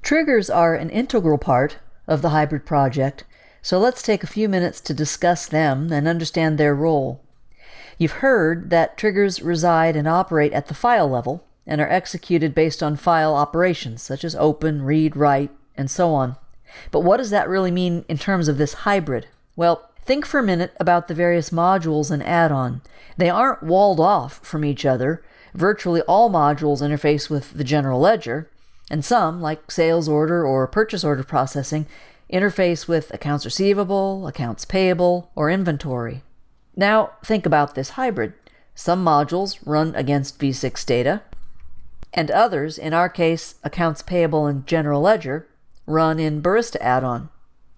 Triggers are an integral part of the hybrid project, so let's take a few minutes to discuss them and understand their role. You've heard that triggers reside and operate at the file level and are executed based on file operations such as open, read, write, and so on. But what does that really mean in terms of this hybrid? Well, think for a minute about the various modules and add-on. They aren't walled off from each other. Virtually all modules interface with the general ledger, and some, like sales order or purchase order processing, interface with accounts receivable, accounts payable, or inventory. Now, think about this hybrid. Some modules run against V6 data, and others, in our case, accounts payable and general ledger, run in Barista add-on.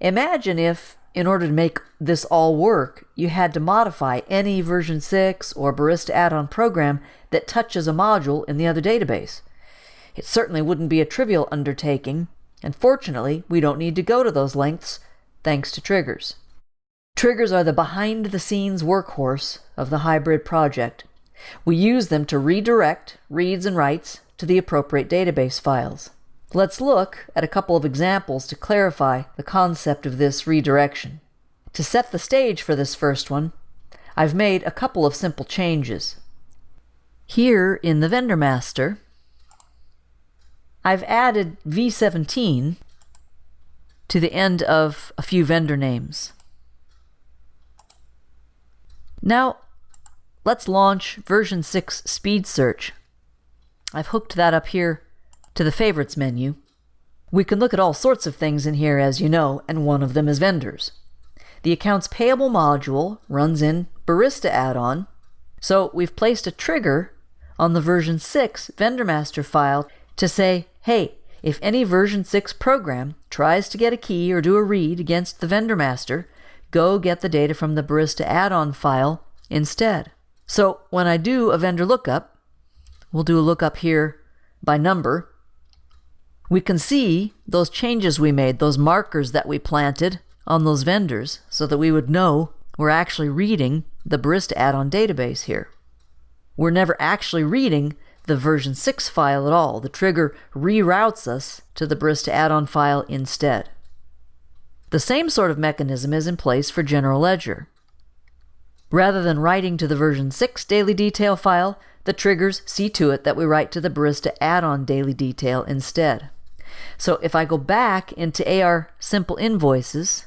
Imagine if, in order to make this all work, you had to modify any version 6 or Barista add-on program that touches a module in the other database. It certainly wouldn't be a trivial undertaking, and fortunately, we don't need to go to those lengths thanks to triggers. Triggers are the behind-the-scenes workhorse of the hybrid project. We use them to redirect reads and writes to the appropriate database files. Let's look at a couple of examples to clarify the concept of this redirection. To set the stage for this first one, I've made a couple of simple changes. Here in the vendor master, I've added V17 to the end of a few vendor names. Now, let's launch version 6 speed search. I've hooked that up here to the favorites menu. We can look at all sorts of things in here, as you know, and one of them is vendors. The accounts payable module runs in Barista add-on, so we've placed a trigger on the version 6 vendor master file to say, hey, if any version 6 program tries to get a key or do a read against the vendor master, go get the data from the Barista add-on file instead. So when I do a vendor lookup, we'll do a lookup here by number, we can see those changes we made, those markers that we planted on those vendors so that we would know we're actually reading the Barista add-on database here. We're never actually reading the version 6 file at all. The trigger reroutes us to the Barista add-on file instead. The same sort of mechanism is in place for general ledger. Rather than writing to the version 6 daily detail file, the triggers see to it that we write to the Barista add-on daily detail instead. So if I go back into AR Simple Invoices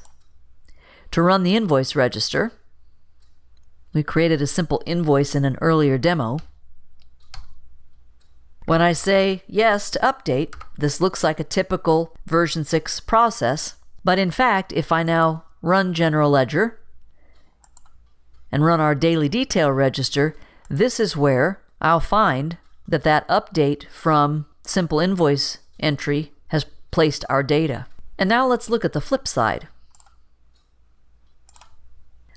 to run the invoice register, we created a simple invoice in an earlier demo. When I say yes to update, this looks like a typical version 6 process, but in fact, if I now run general ledger and run our daily detail register, this is where I'll find that that update from simple invoice entry has placed our data. And now let's look at the flip side.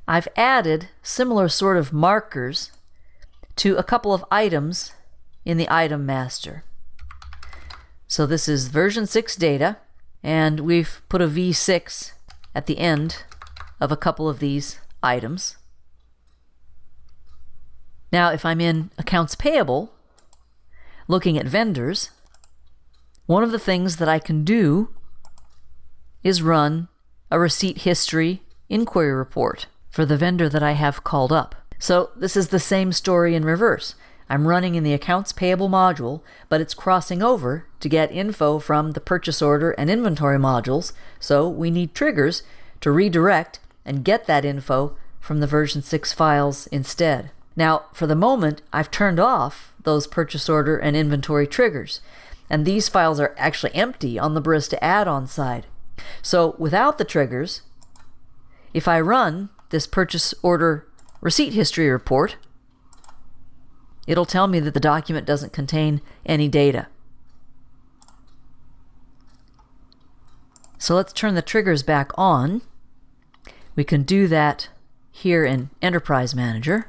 I've added similar sort of markers to a couple of items in the item master. So this is version 6 data, and we've put a V6 at the end of a couple of these items. Now, if I'm in accounts payable, looking at vendors, one of the things that I can do is run a receipt history inquiry report for the vendor that I have called up. So this is the same story in reverse. I'm running in the accounts payable module, but it's crossing over to get info from the purchase order and inventory modules, so we need triggers to redirect and get that info from the version 6 files instead. Now, for the moment, I've turned off those purchase order and inventory triggers, and these files are actually empty on the Barista add-on side. So without the triggers, if I run this purchase order receipt history report, it'll tell me that the document doesn't contain any data. So let's turn the triggers back on. We can do that here in Enterprise Manager.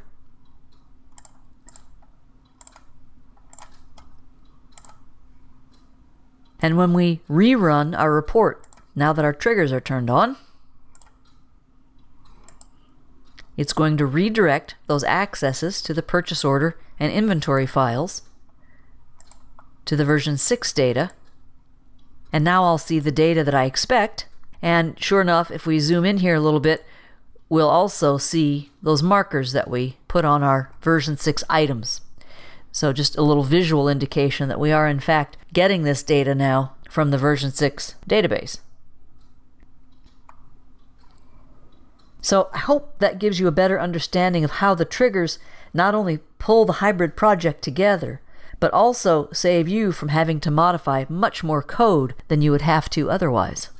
And when we rerun our report, now that our triggers are turned on, it's going to redirect those accesses to the purchase order and inventory files to the version 6 data And now I'll see the data that I expect. And sure enough, if we zoom in here a little bit, we'll also see those markers that we put on our version 6 items. So just a little visual indication that we are in fact getting this data now from the version 6 database. So I hope that gives you a better understanding of how the triggers not only pull the hybrid project together, but also save you from having to modify much more code than you would have to otherwise.